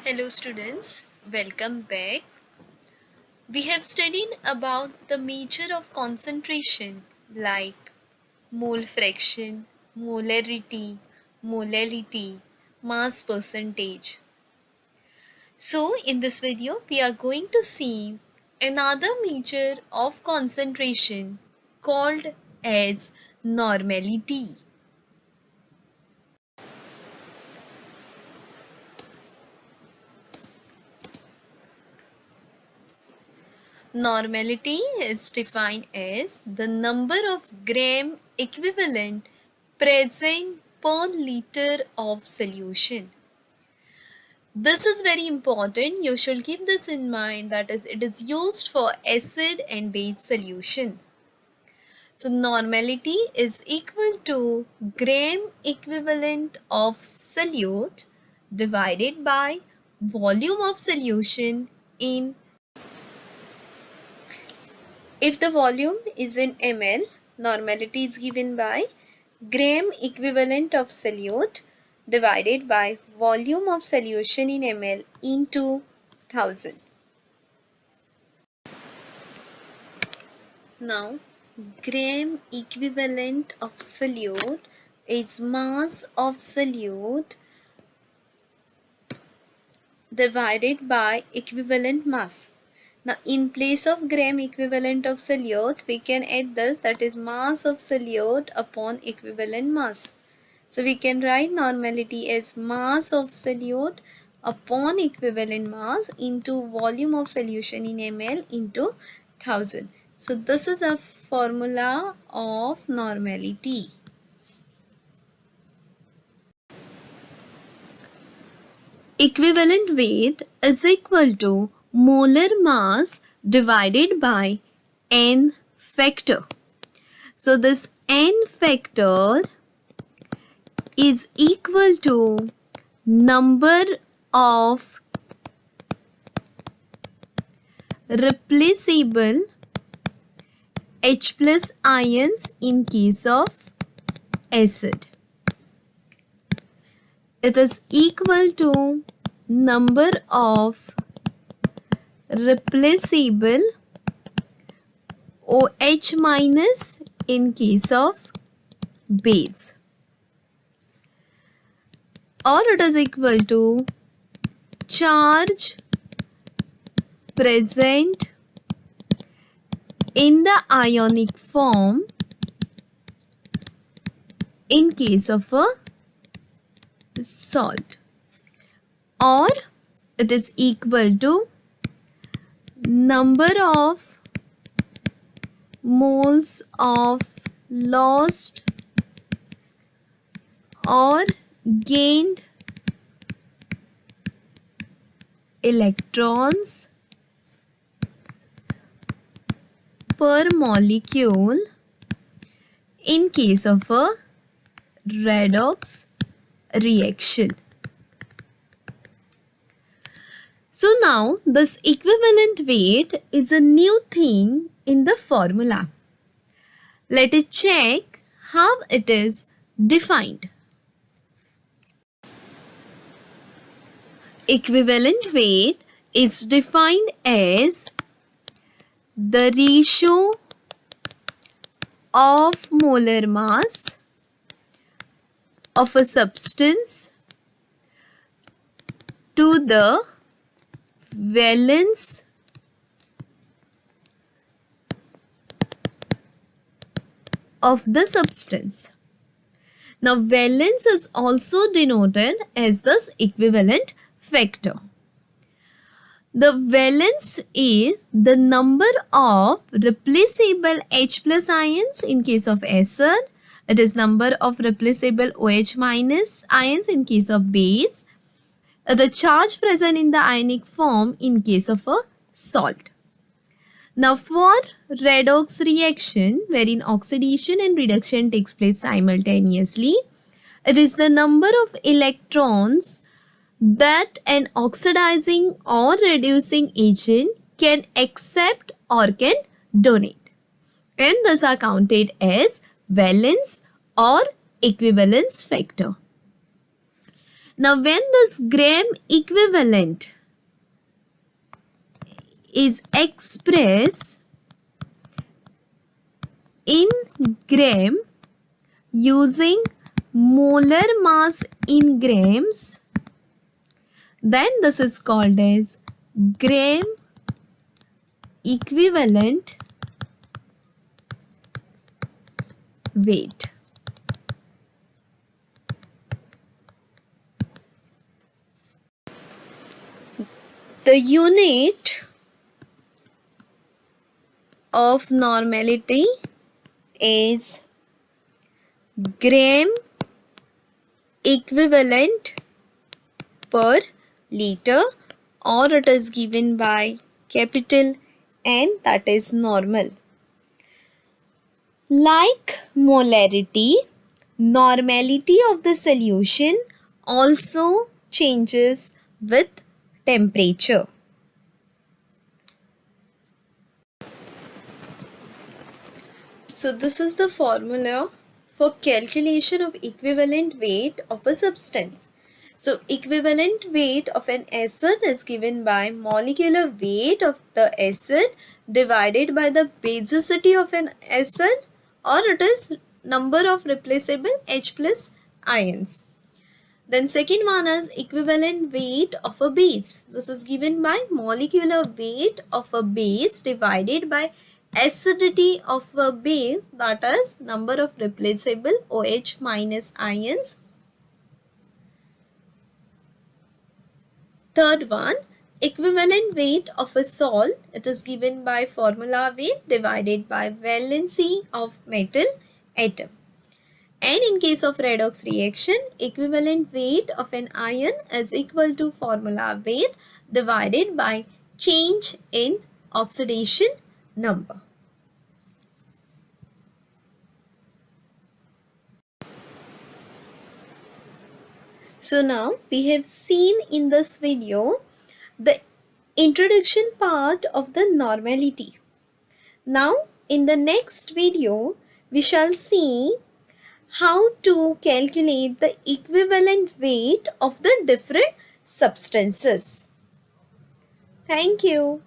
Hello students, welcome back. We have studied about the measure of concentration like mole fraction, molarity, mass percentage. So in this video we are going to see another measure of concentration called as normality. Normality is defined as the number of gram equivalent present per liter of solution. This is very important. You should keep this in mind, that is, it is used for acid and base solution. So normality is equal to gram equivalent of solute divided by volume of solution in. If the volume is in ml, normality is given by gram equivalent of solute divided by volume of solution in ml into 1000. Now, gram equivalent of solute is mass of solute divided by equivalent mass. Now, in place of gram equivalent of solute, we can add this, that is mass of solute upon equivalent mass. So, we can write normality as mass of solute upon equivalent mass into volume of solution in ml into 1000. So, this is a formula of normality. Equivalent weight is equal to molar mass divided by n factor. So this n factor is equal to number of replaceable H plus ions in case of acid. It is equal to number of replaceable OH minus in case of base, or it is equal to charge present in the ionic form in case of a salt, or it is equal to number of moles of lost or gained electrons per molecule in case of a redox reaction. So now this equivalent weight is a new thing in the formula. Let us check how it is defined. Equivalent weight is defined as the ratio of molar mass of a substance to the valence of the substance. Now, valence is also denoted as this equivalent factor. The valence is the number of replaceable H plus ions in case of acid. It is number of replaceable OH minus ions in case of base. The charge present in the ionic form in case of a salt. Now for redox reaction, wherein oxidation and reduction takes place simultaneously, it is the number of electrons that an oxidizing or reducing agent can accept or can donate, and thus are counted as valence or equivalence factor. Now when this gram equivalent is expressed in gram using molar mass in grams, then this is called as gram equivalent weight. The unit of normality is gram equivalent per liter, or it is given by capital N, that is normal. Like molarity, normality of the solution also changes with temperature. So this is the formula for calculation of equivalent weight of a substance. So equivalent weight of an acid is given by molecular weight of the acid divided by the basicity of an acid, or it is number of replaceable H plus ions. Then second one is equivalent weight of a base. This is given by molecular weight of a base divided by acidity of a base, that is number of replaceable OH minus ions. Third one, equivalent weight of a salt. It is given by formula weight divided by valency of metal atom. And in case of redox reaction, equivalent weight of an ion is equal to formula weight divided by change in oxidation number. So now we have seen in this video the introduction part of the normality. Now in the next video we shall see how to calculate the equivalent weight of the different substances. Thank you.